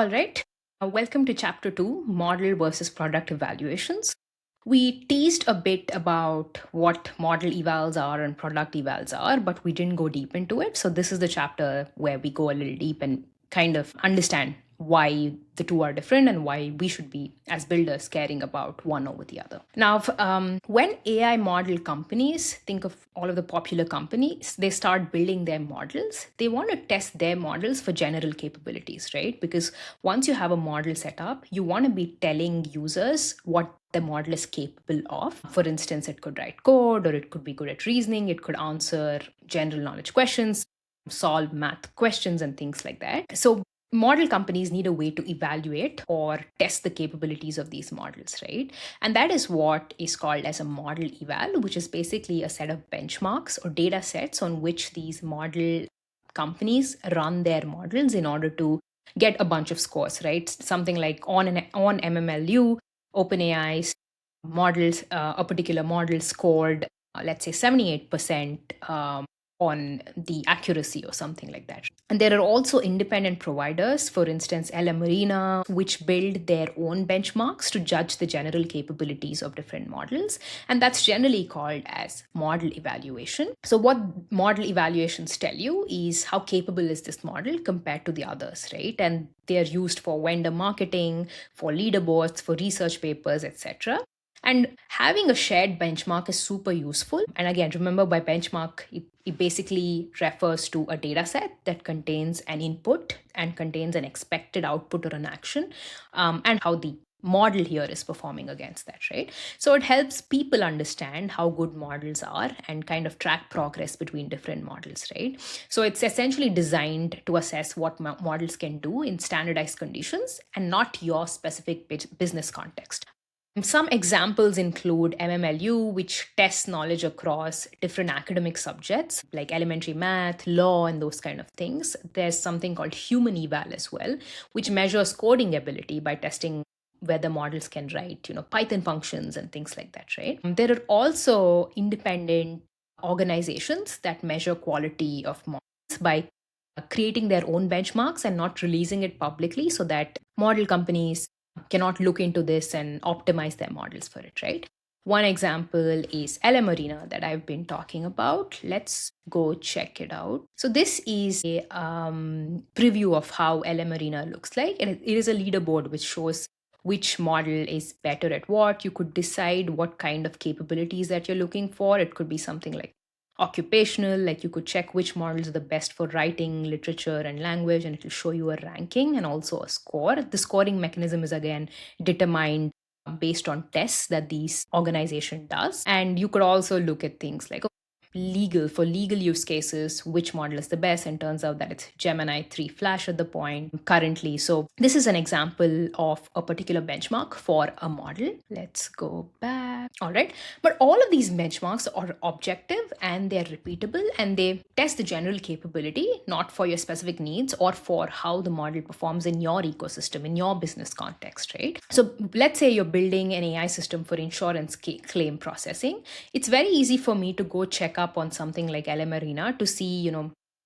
All right. Welcome to Chapter 2 Model versus Product Evaluations. We teased a bit about what model evals are and product evals are, but we didn't go deep into it. So, this is the chapter where we go a little deep and kind of understand why the two are different and why we should be, as builders, caring about one over the other. Now, when AI model companies think of all of the popular companies, they start building their models. They want to test their models for general capabilities, right? Because once you have a model set up, you want to be telling users what the model is capable of. For instance, it could write code, or it could be good at reasoning, it could answer general knowledge questions, solve math questions, and things like that. So, model companies need a way to evaluate or test the capabilities of these models, right? And that is what is called as a model eval, which is basically a set of benchmarks or data sets on which these model companies run their models in order to get a bunch of scores, right? Something like on MMLU, OpenAI's models, a particular model scored, let's say 78% on the accuracy or something like that. And there are also independent providers, for instance, Marina, which build their own benchmarks to judge the general capabilities of different models. And that's generally called as model evaluation. So what model evaluations tell you is how capable is this model compared to the others, right? And they are used for vendor marketing, for leaderboards, for research papers, etc. And having a shared benchmark is super useful. And again, remember by benchmark, it basically refers to a data set that contains an input and contains an expected output or an action, and how the model here is performing against that, right? So it helps people understand how good models are and kind of track progress between different models, right? So it's essentially designed to assess what models can do in standardized conditions and not your specific business context. Some examples include MMLU, which tests knowledge across different academic subjects like elementary math, law, and those kind of things. There's something called human eval as well, which measures coding ability by testing whether models can write, Python functions and things like that, right? There are also independent organizations that measure quality of models by creating their own benchmarks and not releasing it publicly so that model companies cannot look into this and optimize their models for it, right? One example is Marina that I've been talking about. Let's go check it out. So this is a preview of how Marina looks like. And it is a leaderboard which shows which model is better at what. You could decide what kind of capabilities that you're looking for. It could be something like occupational, like you could check which models are the best for writing, literature, and language, and it will show you a ranking and also a score. The scoring mechanism is again determined based on tests that these organization does. And you could also look at things like for legal use cases, which model is the best, and turns out that it's Gemini 3 Flash at the point currently. So this is an example of a particular benchmark for a model. Let's go back. All right. But all of these benchmarks are objective and they're repeatable, and they test the general capability, not for your specific needs or for how the model performs in your ecosystem, in your business context, right? So let's say you're building an AI system for insurance claim processing. It's very easy for me to go check up on something like Marina to see,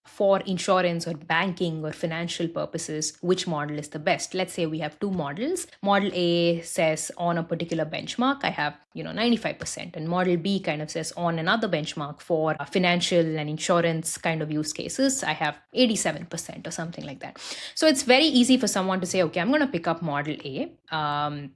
for insurance or banking or financial purposes, which model is the best. Let's say we have two models. Model A says on a particular benchmark, I have, 95%, and model B kind of says on another benchmark for financial and insurance kind of use cases, I have 87% or something like that. So it's very easy for someone to say, okay, I'm going to pick up model A.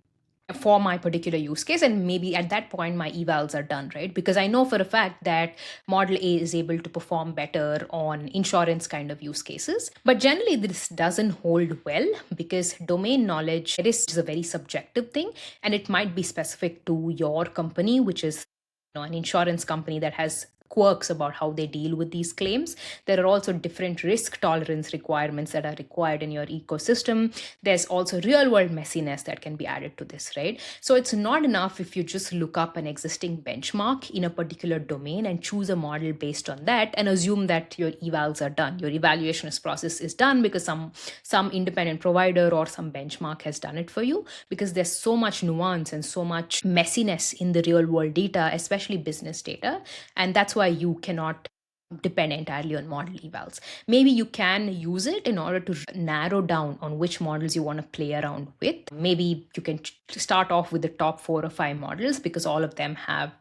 For my particular use case, and maybe at that point my evals are done, right? Because I know for a fact that model A is able to perform better on insurance kind of use cases. But generally this doesn't hold well, because domain knowledge, it is a very subjective thing, and it might be specific to your company, which is an insurance company that has quirks about how they deal with these claims. There are also different risk tolerance requirements that are required in your ecosystem. There's also real world messiness that can be added to this, right? So it's not enough if you just look up an existing benchmark in a particular domain and choose a model based on that and assume that your evals are done. Your evaluation process is done because some independent provider or some benchmark has done it for you, because there's so much nuance and so much messiness in the real world data, especially business data. And that's why you cannot depend entirely on model evals. Maybe you can use it in order to narrow down on which models you want to play around with. Maybe you can start off with the top 4 or 5 models because all of them have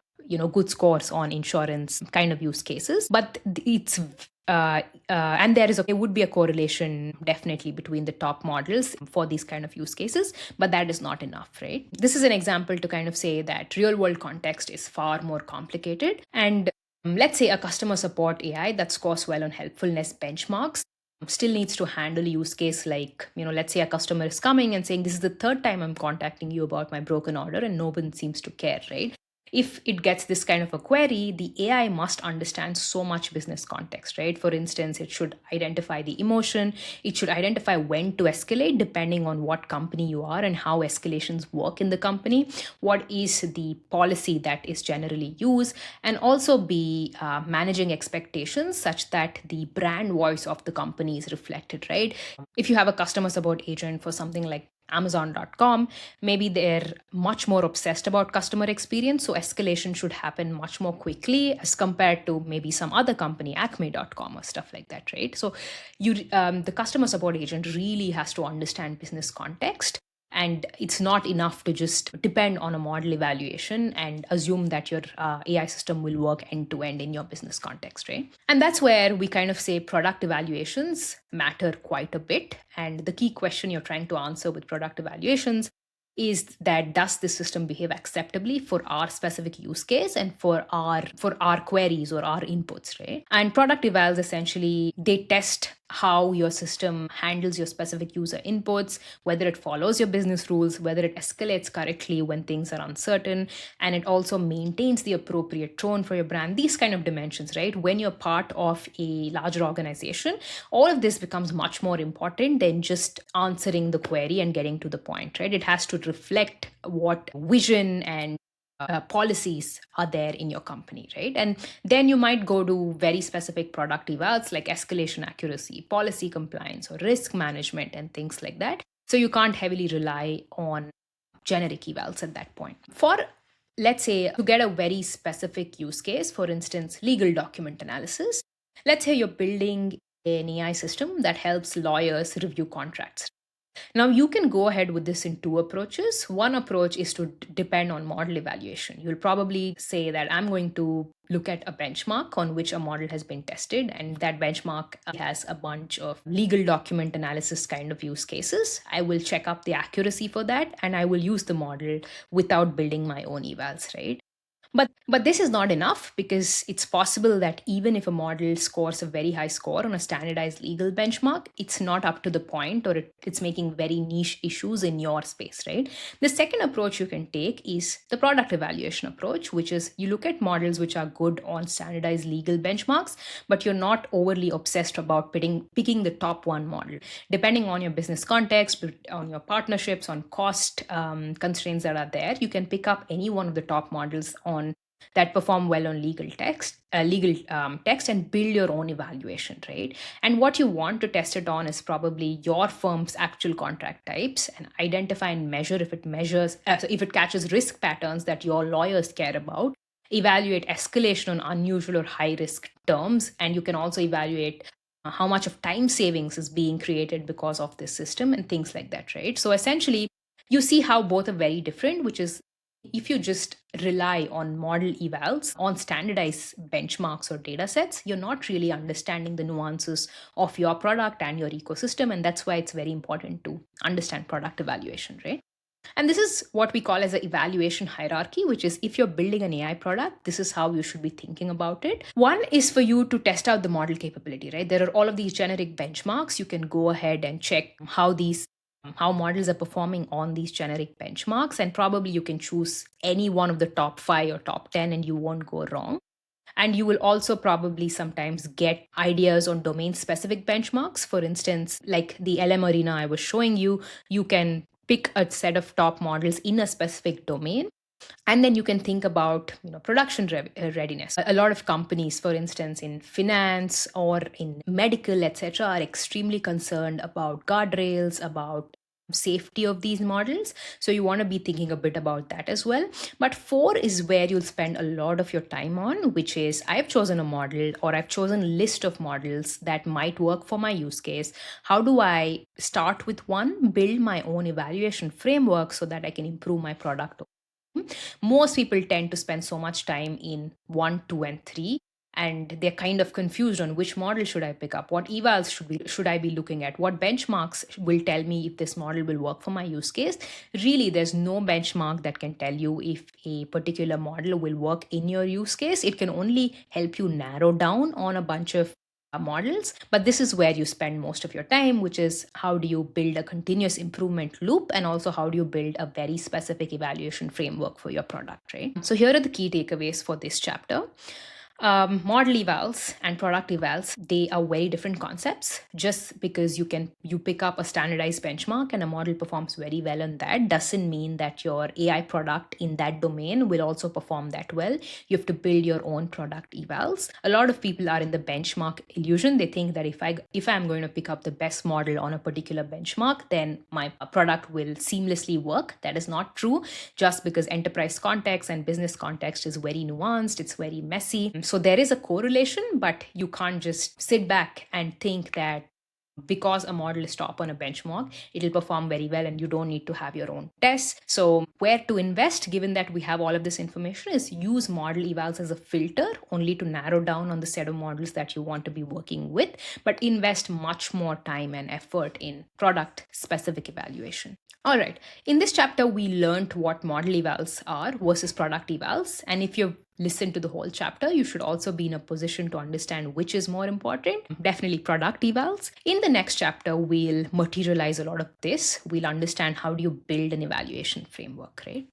good scores on insurance kind of use cases. But it's and there would be a correlation definitely between the top models for these kind of use cases, but that is not enough, right? This is an example to kind of say that real world context is far more complicated. And let's say a customer support AI that scores well on helpfulness benchmarks still needs to handle a use case like, let's say a customer is coming and saying, this is the third time I'm contacting you about my broken order and no one seems to care, right? If it gets this kind of a query, the AI must understand so much business context, right? For instance, it should identify the emotion, it should identify when to escalate depending on what company you are and how escalations work in the company, what is the policy that is generally used, and also be managing expectations such that the brand voice of the company is reflected, right? If you have a customer support agent for something like Amazon.com, maybe they're much more obsessed about customer experience, so escalation should happen much more quickly as compared to maybe some other company, Acme.com or stuff like that, right? So the customer support agent really has to understand business context. And it's not enough to just depend on a model evaluation and assume that your AI system will work end to end in your business context, right? And that's where we kind of say product evaluations matter quite a bit. And the key question you're trying to answer with product evaluations is that does the system behave acceptably for our specific use case and for our queries or our inputs, right? And product evals essentially they test how your system handles your specific user inputs, whether it follows your business rules, whether it escalates correctly when things are uncertain, and it also maintains the appropriate tone for your brand. These kind of dimensions, right? When you're part of a larger organization, all of this becomes much more important than just answering the query and getting to the point, right? It has to reflect what vision and policies are there in your company, right? And then you might go to very specific product evals like escalation accuracy, policy compliance, or risk management, and things like that. So you can't heavily rely on generic evals at that point. For, let's say, to get a very specific use case, for instance, legal document analysis, let's say you're building an AI system that helps lawyers review contracts. Now, you can go ahead with this in 2 approaches. One approach is to depend on model evaluation. You'll probably say that I'm going to look at a benchmark on which a model has been tested, and that benchmark has a bunch of legal document analysis kind of use cases. I will check up the accuracy for that, and I will use the model without building my own evals, right? But this is not enough because it's possible that even if a model scores a very high score on a standardized legal benchmark, it's not up to the point, or it's making very niche issues in your space, right? The second approach you can take is the product evaluation approach, which is you look at models which are good on standardized legal benchmarks, but you're not overly obsessed about picking the top one model. Depending on your business context, on your partnerships, on cost constraints that are there, you can pick up any one of the top models on that perform well on legal text and build your own evaluation, right? And what you want to test it on is probably your firm's actual contract types and identify and measure if it catches risk patterns that your lawyers care about. Evaluate escalation on unusual or high risk terms, and you can also evaluate how much of time savings is being created because of this system and things like that, right? So essentially, you see how both are very different, which is if you just rely on model evals on standardized benchmarks or data sets, you're not really understanding the nuances of your product and your ecosystem. And that's why it's very important to understand product evaluation, right? And this is what we call as an evaluation hierarchy, which is if you're building an AI product, this is how you should be thinking about it. One is for you to test out the model capability, right? There are all of these generic benchmarks. You can go ahead and check how models are performing on these generic benchmarks, and probably you can choose any one of the top 5 or top 10 and you won't go wrong. And you will also probably sometimes get ideas on domain specific benchmarks. For instance, like the LM Arena I was showing you, you can pick a set of top models in a specific domain. And then you can think about production readiness. A lot of companies, for instance, in finance or in medical, etc., are extremely concerned about guardrails, about safety of these models. So you want to be thinking a bit about that as well. But 4 is where you'll spend a lot of your time on, which is I've chosen a model or I've chosen a list of models that might work for my use case. How do I start with one, build my own evaluation framework so that I can improve my product? Most people tend to spend so much time in 1, 2, and 3, and they're kind of confused on which model should I pick up, what evals should I be looking at, what benchmarks will tell me if this model will work for my use case. Really, there's no benchmark that can tell you if a particular model will work in your use case. It can only help you narrow down on a bunch of models, but this is where you spend most of your time, which is how do you build a continuous improvement loop, and also how do you build a very specific evaluation framework for your product, right? So here are the key takeaways for this chapter. Model evals and product evals, they are very different concepts. Just because you pick up a standardized benchmark and a model performs very well on that doesn't mean that your AI product in that domain will also perform that well. You have to build your own product evals. A lot of people are in the benchmark illusion. They think that if I'm going to pick up the best model on a particular benchmark, then my product will seamlessly work. That is not true, just because enterprise context and business context is very nuanced, it's very messy. So there is a correlation, but you can't just sit back and think that because a model is top on a benchmark, it'll perform very well and you don't need to have your own tests. So where to invest, given that we have all of this information, is use model evals as a filter only to narrow down on the set of models that you want to be working with, but invest much more time and effort in product specific evaluation. All right. In this chapter, we learned what model evals are versus product evals. And if you've listened to the whole chapter, you should also be in a position to understand which is more important. Definitely product evals. In the next chapter, we'll materialize a lot of this. We'll understand how do you build an evaluation framework, right?